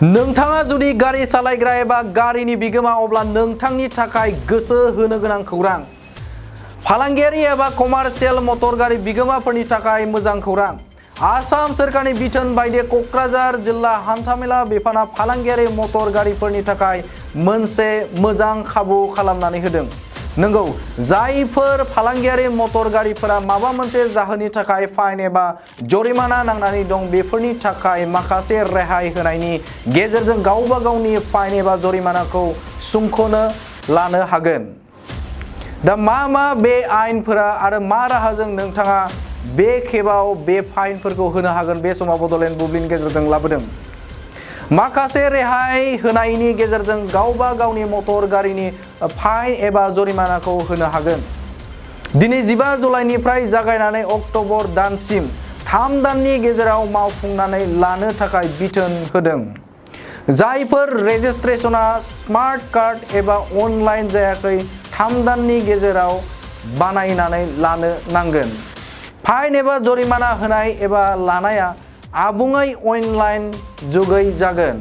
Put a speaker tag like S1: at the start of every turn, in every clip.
S1: नोंथाङा जुदि गारि सालायग्रा एबा गारिनि बिगोमा अब्ला नोंथांनि थाखाय गोसो होनो गोनां खौरां। फालांगियारि एबा कमार्शियेल मटर गारि बिगोमाफोरनि थाखाय मोजां खौरां। आसाम सोरखारनि बिथोन बायदियै क'क्राझार जिल्ला हान्थामेला बिफाना फालांगियारि मटर गारिफोरनि थाखाय मोनसे मोजां खाबु खालामनानै होदों। नंगौ, जायफोर फालांगियारि मटर गारिफोरा माबा मोनसे जाहोननि थाखाय फाइन एबा जरिमाना नांनानै दं, बेफोरनि थाखाय माखासे रेहाय होनायनि गेजेरजों गावबा गावनि फाइन एबा जरिमानाखौ सुंख'नो लानो हागोन। दा मा बे आयेनफोरा आरो मा राहाजों नोंथाङा बे खेबाव बे फाइनफोरखौ होनो हागोन, बे समाव बड'लेण्ड बुब्लिनि गेजेरजों लाबोदों। माखासे रेहाय होनायनि गेजेरजों गावबा गावनि मटर गारिनि फाइन एबा जरिमानाखौ होनो हागोन। दिनै 15 जुलाइनिफ्राय जागायनानै अक्ट'बर दानसिम 3 दाननि गेजेराव मावफुंनानै लानो थाखाय बिथोन होदों। जायफोर रेजिस्ट्रेशना स्मार्ट कार्ड एबा अनलाइन जायाखै, 3 दाननि गेजेराव बानायनानै लानो नांगोन। फाइन एबा जरिमाना होनाय एबा लानाया आबुङै अनलाइन जुगै जागोन।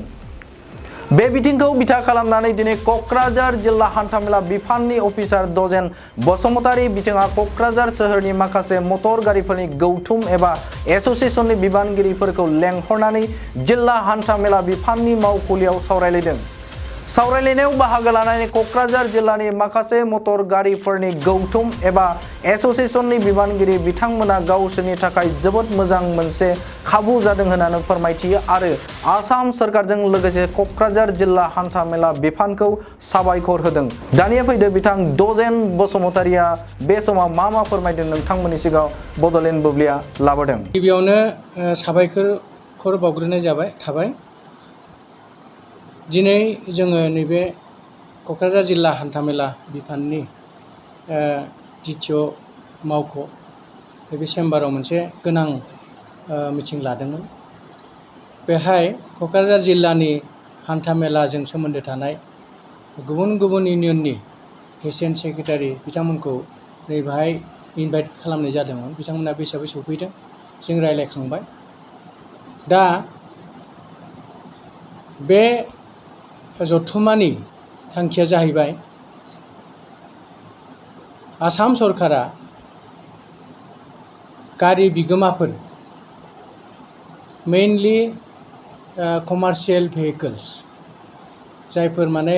S1: बे बिथिंखौ बिथा खालामनानै दिनै क'क्राझार जिल्ला हान्थामेला बिफाननि अफिसार दजेन बसुमतारी बिथाङा क'क्राझार सोहोरनि माखासे मटर गारिफोरनि गौथुम एबा एस'सिएशननि बिबानगिरिफोरखौ लेंहरनानै जिल्ला हान्थामेला बिफाननि मावखुलियाव सावरायलायदों। सावरायलायनायाव बाहागो लानानै क'क्राझार जिल्लानि माखासे मटर गारिफोरनि गौथुम एबा एस'सिएशननि बिबानगिरि बिथांमोना गावसोरनि थाखाय जोबोद मोजां मोनसे खाबु जादों होननानै फोरमायथियो आरो आसाम सोरखारजों लोगोसे क'क्राझार जिल्ला हान्थामेला बिफानखौ साबायखर होदों। दानिया फैदो बिथां दजेन बसुमतारीया बे समाव मा फोरमायदों नोंथांमोननि सिगाङाव बड'लेण्ड बुब्लिया लाबोदों।
S2: गिबियावनो साबायखर बावग्रोनाय थाबाय। दिनै जोङो नैबे क'क्राझार जिल्ला हान्थामेला बिफाननि DTO मावख' बे चेम्बाराव मोनसे गोनां मिटिं लादोंमोन। बेहाय क'क्राझार जिल्लानि हान्थामेलाजों सोमोन्दो थानाय गुबुन गुबुन इउनियननि प्रेसिडेन्ट सेक्रेटारि बिथांमोनखौ नैबेहाय इनभाइट खालामनाय जादोंमोन। बिथांमोना बे हिसाबै सफैदों, जों रायज्लायखांबाय। दा बे जथुम्मानि थांखिया जाहैबाय आसाम सरकारा गारि बिगोमाफोर, मेइनलि कमार्शियेल भेहिकल्स, जायफोर माने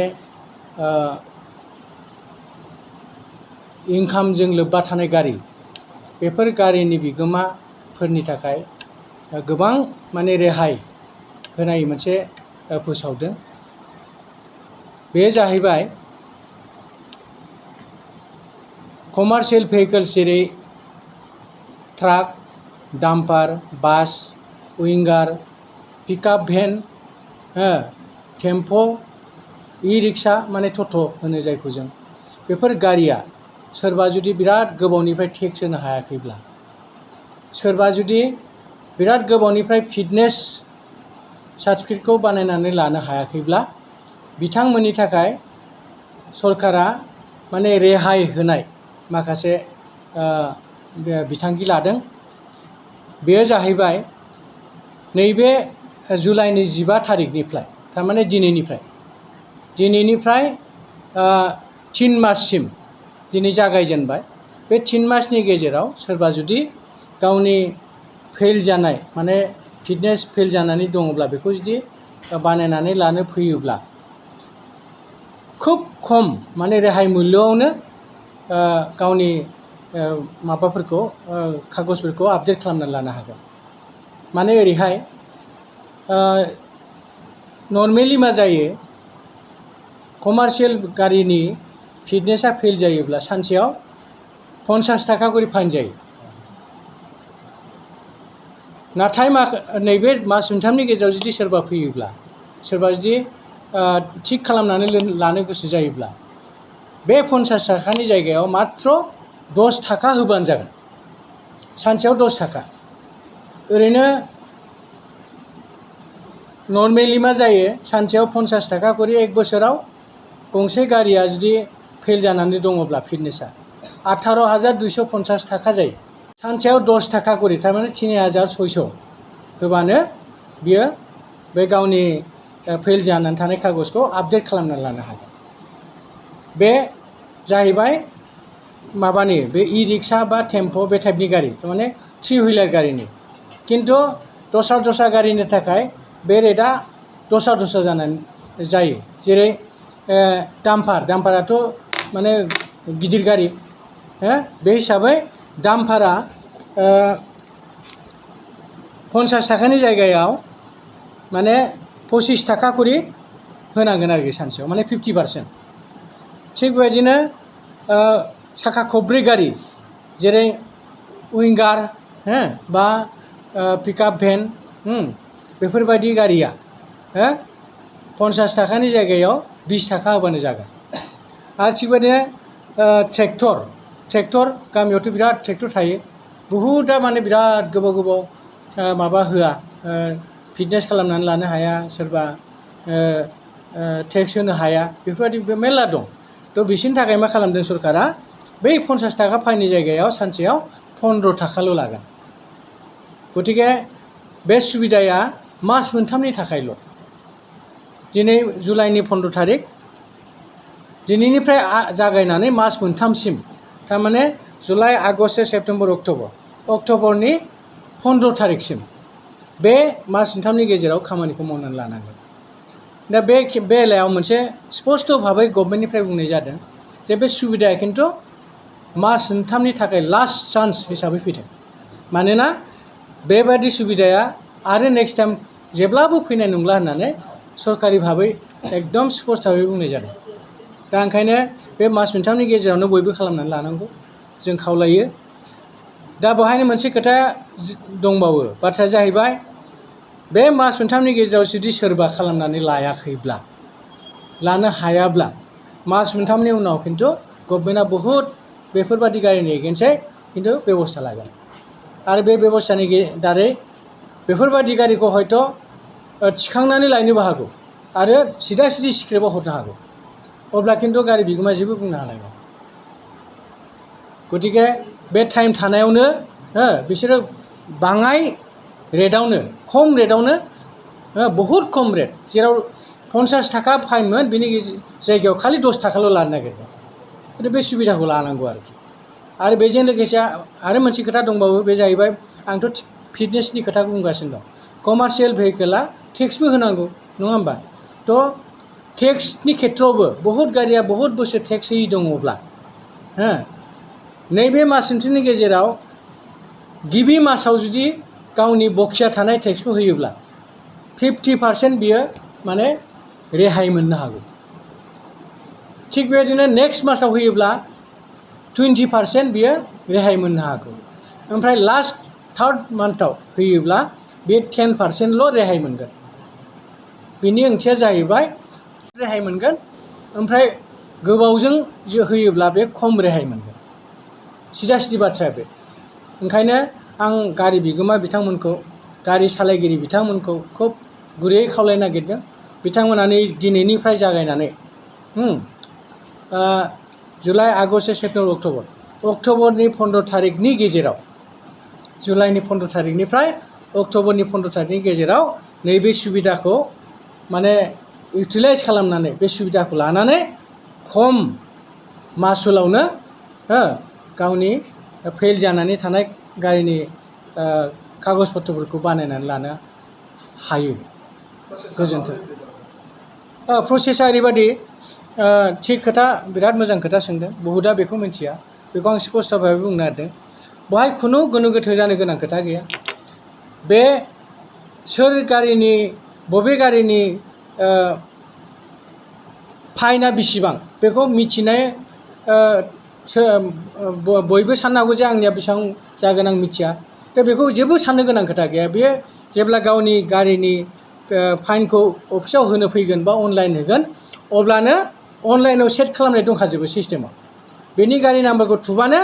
S2: इनकामजों लोब्बा थानाय गारि, बेफोर गारिनि बिगोमाफोरनि थाखाय गोबां माने रेहाय होनाय मोनसे फोसावदों। बे जाहैबाय कमार्शियेल भेहिकल्स जेरै ट्राक, डाम्पार, बास, उइंगार, पिकआप भेन, टेम्प', इ-रिक्सा माने टट' होनो जायखौ जों, बेफोर गारिया सोरबा जुदि बिराद गोबावनिफ्राय टेक्स होनो हायाखैब्ला, सोरबा जुदि बिराद गोबावनिफ्राय फिटनेस सार्टिफिकेटखौ बानायनानै लानो हायाखैब्ला, बिथांमोननि थाखाय सरकारा माने रेहाय होनाय माखासे बिथांखि लादों। बेयो जाहैबाय नैबे जुलाइनि 15 थारिखनिफ्राय, थारमाने दिनैनिफ्राय 3 माससिम दिनै जागायजेनबाय। बे 3 मासनि गेजेराव सोरबा जुदि गावनि फेल जानाय माने फिटनेस फेल जानानै दङब्ला, बेखौ जुदि बानायनानै लानो फैयोब्ला खुब खम माने रेहाय मुल्यआवनो गावनि माबाफोरखौ कागजफोरखौ आपडेट खालामनानै लानो हागोन। माने ओरैहाय नर्मेलि मा जायो, कमार्शियेल गारिनि फिटनेसा फेल जायोब्ला सानसेयाव 50 थाखा करि फाइन जायो। नाथाय नैबे मास मोनथामनि गेजेराव जुदि सोरबा फैयोब्ला, सोरबा जुदि थिग खालामनानै लानो गोसो जायोब्ला, बे 50 थाखानि जायगायाव मात्र 10 थाखा होबानो जागोन। सानसेयाव 10 थाखा। ओरैनो नर्मेलि मा जायो, सानसेयाव 50 थाखा करि 1 बोसोराव गंसे गारिया जुदि फेल जानानै दङब्ला फिटनेसा 18,250 थाखा जायो। सानसेयाव 10 थाखा करि, थारमाने 3,600 होबानो बियो बे गावनि फेल जानानै थानाय कागजखौ आपडेट खालामनानै लानो हागोन। बे जाहैबाय माबानि बे इ रिक्सा बा टेम्प' बे टाइपनि गारि, थारमाने 3 हुइलार गारिनि। खिन्थु दस्रा गारिनि थाखाय बे रेटआ दस्रा जानानै जायो। जेरै डाम्पाराथ' माने गिदिर गारि, बे हिसाबै डाम्पारा 50 थाखानि जायगायाव माने 25 थाखा करि होनांगोन आरोखि सानसेयाव, माने 50%। थिग बेबायदिनो साखा खब्रै गारि जेरै उइंगार बा पिकआप भेन बेफोरबायदि गारिया 50 थाखानि जायगायाव 20 थाखा होबानो जागोन। आरो थिग बेबायदिनो ट्रेक्टर गामियावथ' बिराद ट्रेक्टर थायो, बहुदा माने बिराद गोबाव माबा होआ, फिटनेस खालामनानै लानो हाया, सोरबा टेक्स होनो हाया, बेफोरबायदि मेरला दं। थ' बिसोरनि थाखाय मा खालामदों सरकारा, बै 50 थाखा फाइननि जायगायाव सानसेयाव 15 थाखाल' लागोन। गतिके बे सुबिदाया मास मोनथामनि थाखायल'। दिनै जुलाइनि 15 थारिख, दिनैनिफ्राय जागायनानै मास मोनथामसिम, थारमाने जुलाइ, आगष्ट, सेप्तेम्बर, अक्ट'बरनि 15 थारिखसिम बे मास मोनथामनि गेजेराव खामानिखौ मावनानै लानांगोन। दा बे बेलायाव मोनसे स्पस्त भाबै गभर्नमेन्टनिफ्राय बुंनाय जादों जे बे सुबिदाया खिन्थु मास मोनथामनि थाखाय लास्ट चान्स हिसाबै फैदों। मानोना बेबादि सुबिदाया आरो नेक्स्ट टाइम जेब्लाबो फैनाय नंला होननानै सरकारि भाबै एकदम स्पस्त'यै बुंनाय जादों। दा ओंखायनो बे मास मोनथामनि गेजेरावनो बयबो खालामनानै लानांगौ जों खावलायो। दा बेवहायनो मोनसे खोथा दंबावो, बाथ्राया जाहैबाय बे मास मोनथामनि गेजेराव जुदि सोरबा खालामनानै लायाखैब्ला, लानो हायाब्ला, मास मोनथामनि उनाव खिन्थु गभर्नमेन्टआ बहुद बेफोरबादि गारिनि एगेन्स्टै खिन्थु बेबस्था लागोन। आरो बे बेबस्थानि दारै बेफोरबादि गारिखौ हयथ' थिखांनानै लायनोबो हागौ आरो सिदा स्क्रेपआव हरनो हागौ। अब्ला खिन्थु गारि बिगोमाया जेबो बुंनो हानाय नङा। गतिके बे टाइम थानायावनो बिसोरो बाङाय रेटआवनो, खम रेटआवनो, बहुद खम रेट, जेराव 50 थाखा फाइनमोन बिनि जायगायाव खालि 10 थाखाल' लानो नागिरदों। खिन्थु बे सुबिदाखौ लानांगौ आरोखि। आरो बेजों लोगोसे आरो मोनसे खोथा दंबावो, बे जाहैबाय आंथ' फिटनेसनि खोथा बुंगासिनो दं। कमार्शियेल भेहिकेला टेक्सबो होनांगौ, नङा होमबा? थ' टेक्सनि खेथ्रआवबो बहुद गारिया बहुद बोसोर टेक्स होयि दङब्ला, नैबे मास मोनसेनि गेजेराव गिबि मासाव जुदि गावनि बखिया थानाय टेक्सखौ होयोब्ला 50% बियो माने रेहाय मोननो हागौ। थिग बेबायदिनो नेक्स्ट मासाव होयोब्ला 20% बियो रेहाय मोननो हागौ। ओमफ्राय लास्ट थार्ड मान्थआव होयोब्ला बे 10%ल' रेहाय मोनगोन। बिनि ओंथिया जाहैबाय रेहाय मोनगोन, ओमफ्राय गोबावजों होयोब्ला बे खम रेहाय मोनगोन। सिदा बाथ्राया बे। ओंखायनो आं गारि बिगोमा बिथांमोनखौ, गारि सालायगिरि बिथांमोनखौ खुब गुरैयै खावलायनो नागिरदों, बिथांमोना दिनैनिफ्राय जागायनानै जुलाइ, आगष्ट, सेप्तेम्बर, अक्ट'बरनि 15 थारिखनि गेजेराव, जुलाइनि 15 थारिखनिफ्राय अक्ट'बरनि 15 थारिखनि गेजेराव नैबे सुबिदाखौ माने इउटिलाइज खालामनानै, बे सुबिदाखौ लानानै खम मासुलावनो गावनि फेल जानानै थानाय गारिनि कागज पत्रफोरखौ बानायनानै लानो हायो। गोजोन्थों। प्रसेसा ओरैबादि, थिग खोथा, बिराद मोजां खोथा सोंदों, बहुदा बेखौ मिथिया, बेखौ आं स्पस्त भाबै बुंनो नागिरदों। बेवहाय खुनु गोनो गोथो जानो गोनां खोथा गैया। बे सोर गारिनि, बबे गारिनि फाइनआ बेसेबां बेखौ मिथिनाय, बयबो साननो हागौ जे आंनिया बेसेबां जागोन आं मिथिया। दा बेखौ जेबो साननो गोनां खोथा गैया। बेयो जेब्ला गावनि गारिनि फाइनखौ अफिसाव होनो फैगोन बा अनलाइन होगोन, अब्लानो अनलाइनाव सेट खालामनाय दंखाजोबो सिस्टेमाव। बेनि गारि नाम्बारखौ थुबानो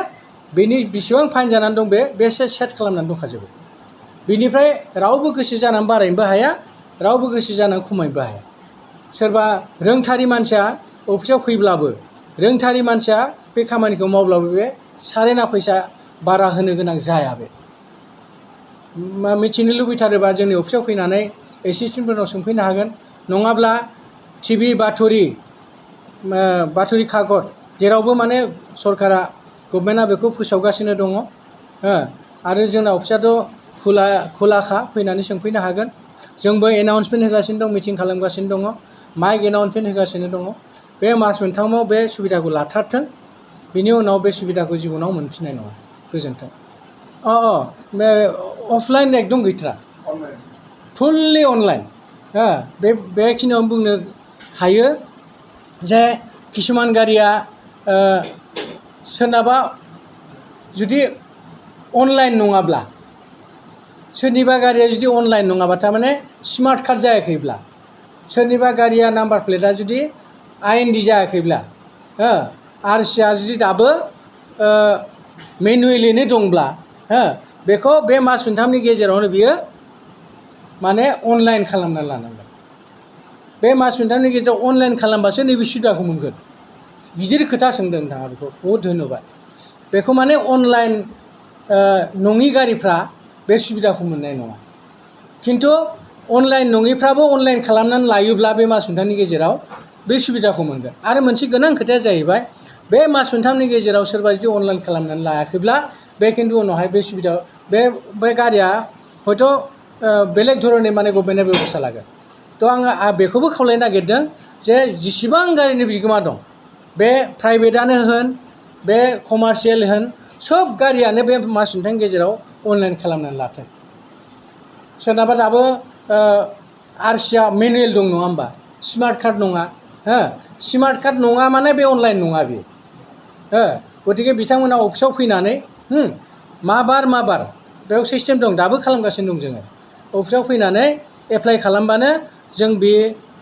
S2: बेनि बेसेबां फाइन जानानै दं बे सेट खालामनानै दंखाजोबो। बेनिफ्राय रावबो गोसो जानानै बारायनोबो हाया, रावबो गोसो जानानै खमायनोबो हाया। सोरबा रोंथारि मानसिया अफिसाव फैब्लाबो, रोंथारि मानसिया बे खामानिखौ मावब्लाबो बे सारेना फैसा बारा होनो गोनां जाया। बे मिथिनो लुबैथारोबा जोंनि अफिसाव फैनानै एसिस्टेन्टफोरनाव सोंफैनो हागोन, नङाब्ला टिभि बाथरि खागज जेरावबो माने सरकारा गभर्नमेन्टआ बेखौ फोसावगासिनो दङ आरो जोंना अफिसाथ' खुलाखा फैनानै सोंफैनो हागोन जोंबो एनाउन्समेन्ट होगासिनो दं मिटिं खालामगासिनो दङ माइक एनाउन्समेन्ट होगासिनो दङ बे मास मोनथामाव बे सुबिदाखौ लाथारथों बिनि उनाव बे सुबिदाखौ जिबनाव मोनफिननाय नङा गोजोन्थों बे अफलाइन एकदम गैथारा फुल्लि अनलाइन बेखिनियावनो बुंनो हायो जे किसुमान गारिया सोरनाबा जुदि अनलाइन नङाब्ला सोरनिबा गारिया जुदि अनलाइन नङाबा थारमाने स्मार्ट कार्ड जायाखैब्ला सोरनिबा गारिया नाम्बार प्लेटआ जुदि IND जायाखैब्ला RCआ जुदि दाबो मेनुवेलिनो दंब्ला बेखौ बे मास मोनथामनि गेजेरावनो बियो माने अनलाइन खालामना लानांगोन बे मास मोनथामनि गेजेराव अनलाइन खालामबासो नैबे सुबिदाखौ मोनगोन गिदिर खोथा सोंदों नोंथाङा बेखौ बहुद धन्यबाद बेखौ माने अनलाइन नङि गारिफ्रा बे सुबिदाखौ मोननाय नङा खिन्थु अनलाइन नङिफ्राबो अनलाइन खालामनानै लायोब्ला बे मास मोनथामनि गेजेराव बे सुबिदाखौ मोनगोन आरो मोनसे गोनां खोथाया जाहैबाय बे मास मोनथामनि गेजेराव सोरबा जुदि अनलाइन खालामनानै लायाखैब्ला बे खिन्थु उनावहाय बे सुबिदा बे गारिया हयथ' बेलेग धरननि माने गभर्नमेन्टआ बेबस्था लागोन थ' आङो बेखौबो खावलायनो नागिरदों जे जेसेबां गारिनि बिगोमा दं बे प्राइभेटआनो होन बे कमार्शियेल होन सब गारियानो बे मास मोनथामनि गेजेराव अनलाइन खालामनानै लाथों सोरनाबा दाबो RCआ मेनुवेल दं नङा होमबा स्मार्ट कार्ड नङा स्मार्ट कार्ड नङा माने बे अनलाइन नङा बेयो गतिके बिथांमोना अफिसाव फैनानै मा बार बेयाव सिस्टेम दं दाबो खालामगासिनो दं जोङो अफिसाव फैनानै एप्लाइ खालामबानो जों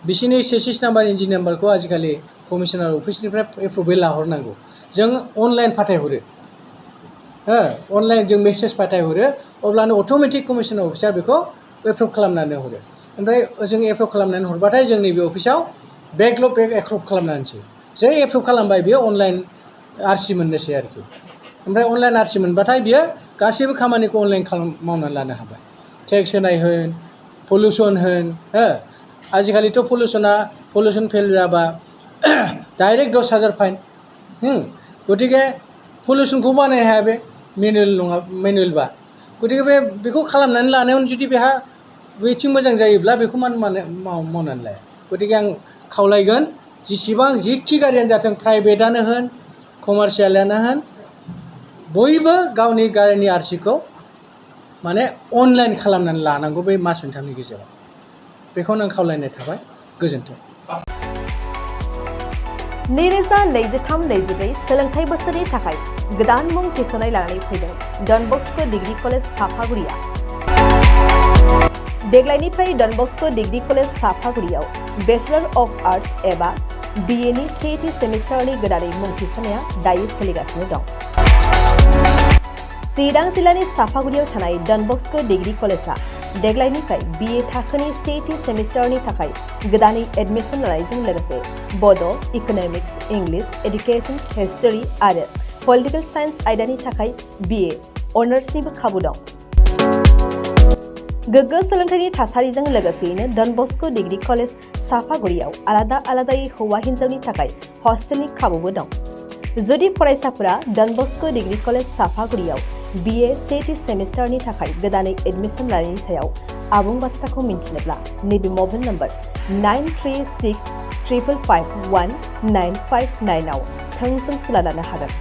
S2: बिसोरनि चेसिस नाम्बार इन्जिन नाम्बारखौ आजिखालि कमिशनार अफिसनिफ्राय एप्रुभेल लाहरनांगौ जों अनलाइन फाथायहरो अनलाइन जों मेसेज फाथायहरो अब्लानो अट'मेटिक कमिशनार अफिसार बेखौ एप्रुभ खालामनानै हरो ओमफ्राय जों एप्रुभ खालामनानै हरबाथाय जोंनि बे अफिसाव बेकलग एप्रुभ खालामनानैसै जै एप्रुभ खालामबाय बियो अनलाइन RC मोननोसै आरोखि ओमफ्राय अनलाइन RC मोनबाथाय बियो गासैबो खामानिखौ अनलाइन मावनानै लानो हाबाय टेक्स होनाय होन पलिउसन होन आजिखालिथ' पलिउसन फेल जाबा डाइरेक्ट 10,000 फाइन गतिके पलिउसनखौ बानायनो हाया बे मेनुवेलबा गतिके बेखौ खालामनानै लानायावनो जुदि बेहा बेथिं मोजां जायोब्ला बेखौ मावनानै लाया गतिके आं खावलायगोन जेसेबां जिखि गारियानो जाथों प्राइभेटआनो होन कमार्शियेलानो होन बयबो गावनि गारिनि RCखौ माने अनलाइन खालामनानै लानांगौ बे मास मोनथामनि गेजेराव बेखौनो आं खावलायनाय थाबाय गोजोन्थों
S3: 2023-24 सोलोंथाइ बोसोरनि थाखाय गोदान मुं थिसननाय लानानै फैदों डन बस्क' डिग्री कलेज साफागुरिया देग्लायनिफ्राय डन बस्क' डिग्री कलेज साफागुरियाव बेचलर अफ आर्ट्स एबा BA नि सेथि सेमिस्टारनि गोदानै मुं थिसननाया दायो सोलिगासिनो दं चिरां जिल्लानि साफागुरियाव थानाय डन बस्क' डिग्री कलेजआ देग्लायनिफ्राय BA थाखोनि सेथि सेमिस्टारनि थाखाय गोदानै एडमिशन लानायजों लोगोसे बड', इक'नमिक्स, इंलिश, एडुकेशन, हिस्टरी आरो पलिटिकल साइन्स आयदानि थाखाय BA अनार्सनिबो खाबु दं गोग्गो सोलोंथाइनि थासारिजों लोगोसेयैनो डन बस्क' डिग्री कलेज साफागुरियाव आलादायै हौवा हिन्जावनि थाखाय हस्टेलनि खाबुबो दं जुदि फरायसाफोरा डन बस्क' डिग्री कलेज साफागुरियाव BA सेथि सेमिस्टारनि थाखाय गोदानै एडमिशन लानायनि सायाव आबुं बाथ्राखौ मिन्थिनोब्ला नैबे मबाइल नम्बर 9365519559 आव थोंजों सुला लानो हागोन